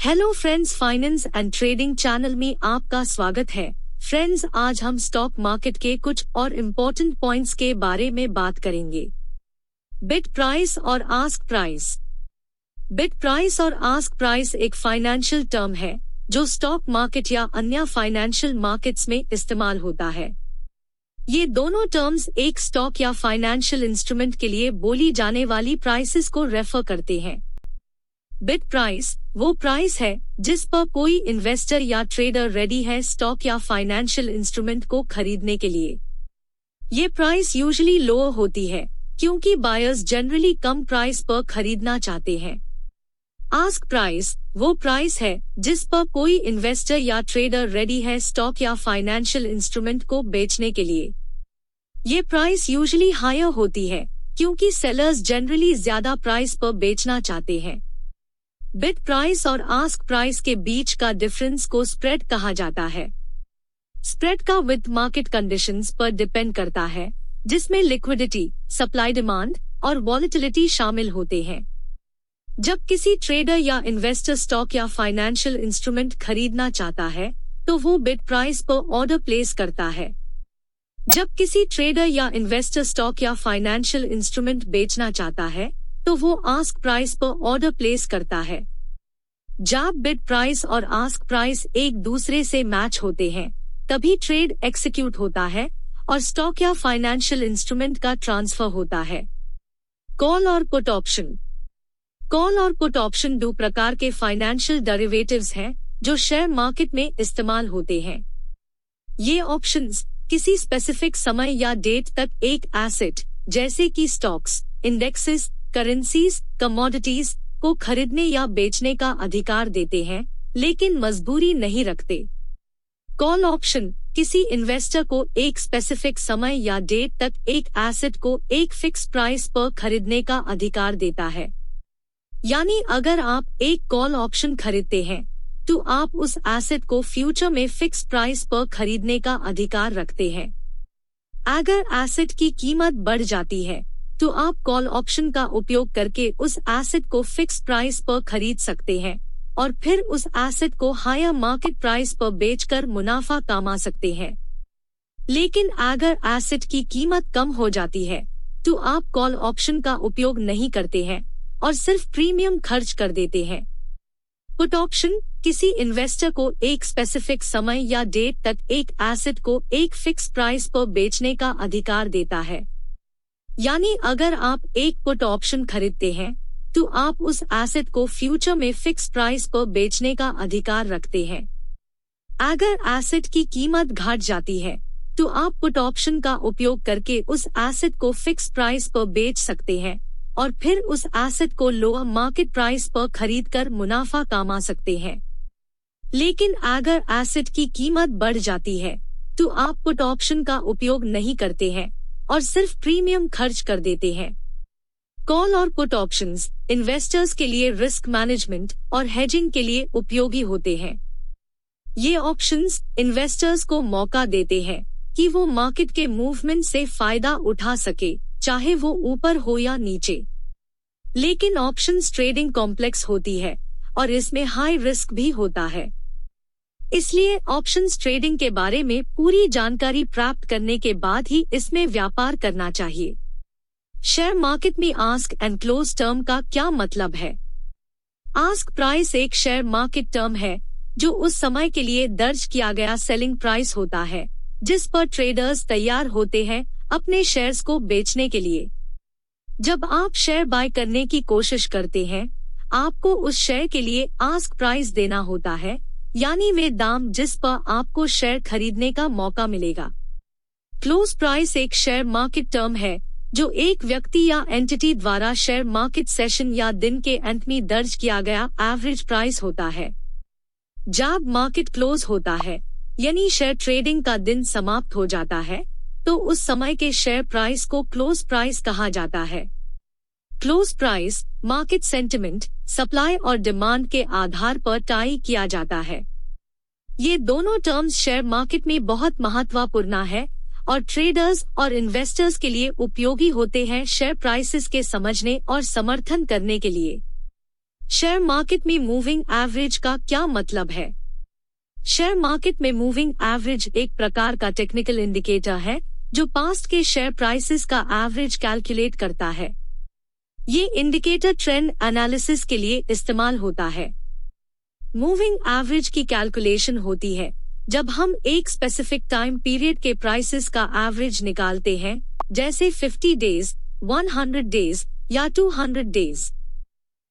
Hello friends, finance and trading channel में आपका स्वागत है। फ्रेंड्स, आज हम स्टॉक मार्केट के कुछ और इम्पोर्टेंट पॉइंट्स के बारे में बात करेंगे। बिड प्राइस और आस्क प्राइस। बिड प्राइस और आस्क प्राइस एक फाइनेंशियल टर्म है जो स्टॉक मार्केट या अन्य फाइनेंशियल मार्केट्स में इस्तेमाल होता है। ये दोनों टर्म्स एक स्टॉक या फाइनेंशियल इंस्ट्रूमेंट के लिए बोली जाने वाली प्राइसेस को रेफर करते हैं। बिड प्राइस वो प्राइस है जिस पर कोई इन्वेस्टर या ट्रेडर रेडी है स्टॉक या फाइनेंशियल इंस्ट्रूमेंट को खरीदने के लिए। ये प्राइस यूजुअली लो होती है क्योंकि बायर्स जनरली कम प्राइस पर खरीदना चाहते हैं। आस्क प्राइस वो प्राइस है जिस पर कोई इन्वेस्टर या ट्रेडर रेडी है स्टॉक या फाइनेंशियल इंस्ट्रूमेंट को बेचने के लिए। ये प्राइस यूजुअली हायर होती है क्योंकि सेलर्स जनरली ज्यादा प्राइस पर बेचना चाहते हैं। बिड प्राइस और आस्क प्राइस के बीच का डिफरेंस को स्प्रेड कहा जाता है। स्प्रेड का विद मार्केट कंडीशंस पर डिपेंड करता है, जिसमें लिक्विडिटी, सप्लाई डिमांड और वॉलेटिलिटी शामिल होते हैं। जब किसी ट्रेडर या इन्वेस्टर स्टॉक या फाइनेंशियल इंस्ट्रूमेंट खरीदना चाहता है तो वो बिड प्राइस पर ऑर्डर प्लेस करता है। जब किसी ट्रेडर या इन्वेस्टर स्टॉक या फाइनेंशियल इंस्ट्रूमेंट बेचना चाहता है तो वो आस्क प्राइस पर ऑर्डर प्लेस करता है। जब बिड प्राइस और आस्क प्राइस एक दूसरे से मैच होते हैं तभी ट्रेड एक्सिक्यूट होता है और स्टॉक या फाइनेंशियल इंस्ट्रूमेंट का ट्रांसफर होता है। कॉल और पुट ऑप्शन। कॉल और पुट ऑप्शन दो प्रकार के फाइनेंशियल डेरिवेटिव्स हैं जो शेयर मार्केट में इस्तेमाल होते हैं। ये ऑप्शंस किसी स्पेसिफिक समय या डेट तक एक एसेट जैसे कि स्टॉक्स, इंडेक्सेस, करेंसीज, कमोडिटीज को खरीदने या बेचने का अधिकार देते हैं, लेकिन मजबूरी नहीं रखते। कॉल ऑप्शन किसी इन्वेस्टर को एक स्पेसिफिक समय या डेट तक एक एसेट को एक फिक्स प्राइस पर खरीदने का अधिकार देता है। यानी अगर आप एक कॉल ऑप्शन खरीदते हैं तो आप उस एसेट को फ्यूचर में फिक्स प्राइस पर खरीदने का अधिकार रखते हैं। अगर एसेट की कीमत बढ़ जाती है तो आप कॉल ऑप्शन का उपयोग करके उस एसेट को फिक्स प्राइस पर खरीद सकते हैं और फिर उस एसेट को हायर मार्केट प्राइस पर बेचकर मुनाफा कमा सकते हैं। लेकिन अगर एसेट की कीमत कम हो जाती है तो आप कॉल ऑप्शन का उपयोग नहीं करते हैं और सिर्फ प्रीमियम खर्च कर देते हैं। पुट ऑप्शन किसी इन्वेस्टर को एक स्पेसिफिक समय या डेट तक एक एसेट को एक फिक्स प्राइस पर बेचने का अधिकार देता है। यानी अगर आप एक पुट ऑप्शन खरीदते हैं तो आप उस एसेट को फ्यूचर में फिक्स प्राइस पर बेचने का अधिकार रखते हैं। अगर एसेट की कीमत घट जाती है तो आप पुट ऑप्शन का उपयोग करके उस एसेट को फिक्स प्राइस पर बेच सकते हैं और फिर उस एसेट को लोअर मार्केट प्राइस पर खरीदकर मुनाफा कमा सकते हैं। लेकिन अगर एसेट की कीमत बढ़ जाती है तो आप पुट ऑप्शन का उपयोग नहीं करते हैं और सिर्फ प्रीमियम खर्च कर देते हैं। कॉल और पुट ऑप्शंस इन्वेस्टर्स के लिए रिस्क मैनेजमेंट और हेजिंग के लिए उपयोगी होते हैं। ये ऑप्शंस इन्वेस्टर्स को मौका देते हैं कि वो मार्केट के मूवमेंट से फायदा उठा सके, चाहे वो ऊपर हो या नीचे। लेकिन ऑप्शंस ट्रेडिंग कॉम्प्लेक्स होती है और इसमें हाई रिस्क भी होता है। इसलिए ऑप्शंस ट्रेडिंग के बारे में पूरी जानकारी प्राप्त करने के बाद ही इसमें व्यापार करना चाहिए। शेयर मार्केट में आस्क एंड क्लोज टर्म का क्या मतलब है? आस्क प्राइस एक शेयर मार्केट टर्म है जो उस समय के लिए दर्ज किया गया सेलिंग प्राइस होता है जिस पर ट्रेडर्स तैयार होते हैं अपने शेयर्स को बेचने के लिए। जब आप शेयर बाय करने की कोशिश करते हैं, आपको उस शेयर के लिए आस्क प्राइस देना होता है, यानी वे दाम जिस पर आपको शेयर खरीदने का मौका मिलेगा। क्लोज प्राइस एक शेयर मार्केट टर्म है जो एक व्यक्ति या एंटिटी द्वारा शेयर मार्केट सेशन या दिन के अंत में दर्ज किया गया एवरेज प्राइस होता है। जब मार्केट क्लोज होता है, यानी शेयर ट्रेडिंग का दिन समाप्त हो जाता है, तो उस समय के शेयर प्राइस को क्लोज प्राइस कहा जाता है। Close price market sentiment, supply और डिमांड के आधार पर टाई किया जाता है। ये दोनों टर्म्स शेयर मार्केट में बहुत महत्वपूर्ण है और ट्रेडर्स और इन्वेस्टर्स के लिए उपयोगी होते हैं शेयर प्राइसेस के समझने और समर्थन करने के लिए। शेयर मार्केट में मूविंग एवरेज का क्या मतलब है? शेयर मार्केट में मूविंग एवरेज एक प्रकार का टेक्निकल इंडिकेटर है जो पास्ट के शेयर प्राइसेस का एवरेज कैलकुलेट करता है। ये इंडिकेटर ट्रेंड एनालिसिस के लिए इस्तेमाल होता है। मूविंग एवरेज की कैलकुलेशन होती है जब हम एक स्पेसिफिक टाइम पीरियड के प्राइसेस का एवरेज निकालते हैं, जैसे 50 डेज, 100 डेज या 200 डेज।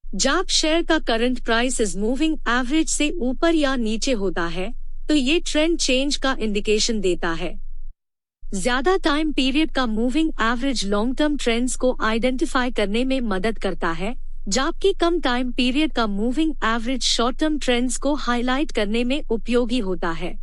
जब शेयर का करंट प्राइस इस मूविंग एवरेज से ऊपर या नीचे होता है तो ये ट्रेंड चेंज का इंडिकेशन देता है। ज्यादा टाइम पीरियड का moving average long term trends को आइडेंटिफाई करने में मदद करता है, जबकि कम टाइम पीरियड का moving average short term trends को हाईलाइट करने में उपयोगी होता है।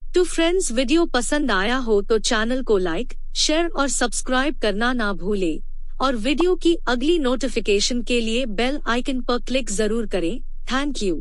तो फ्रेंड्स, वीडियो पसंद आया हो तो चैनल को लाइक, शेयर और सब्सक्राइब करना ना भूले और वीडियो की अगली नोटिफिकेशन के लिए बेल आइकन पर क्लिक जरूर करें। Thank you.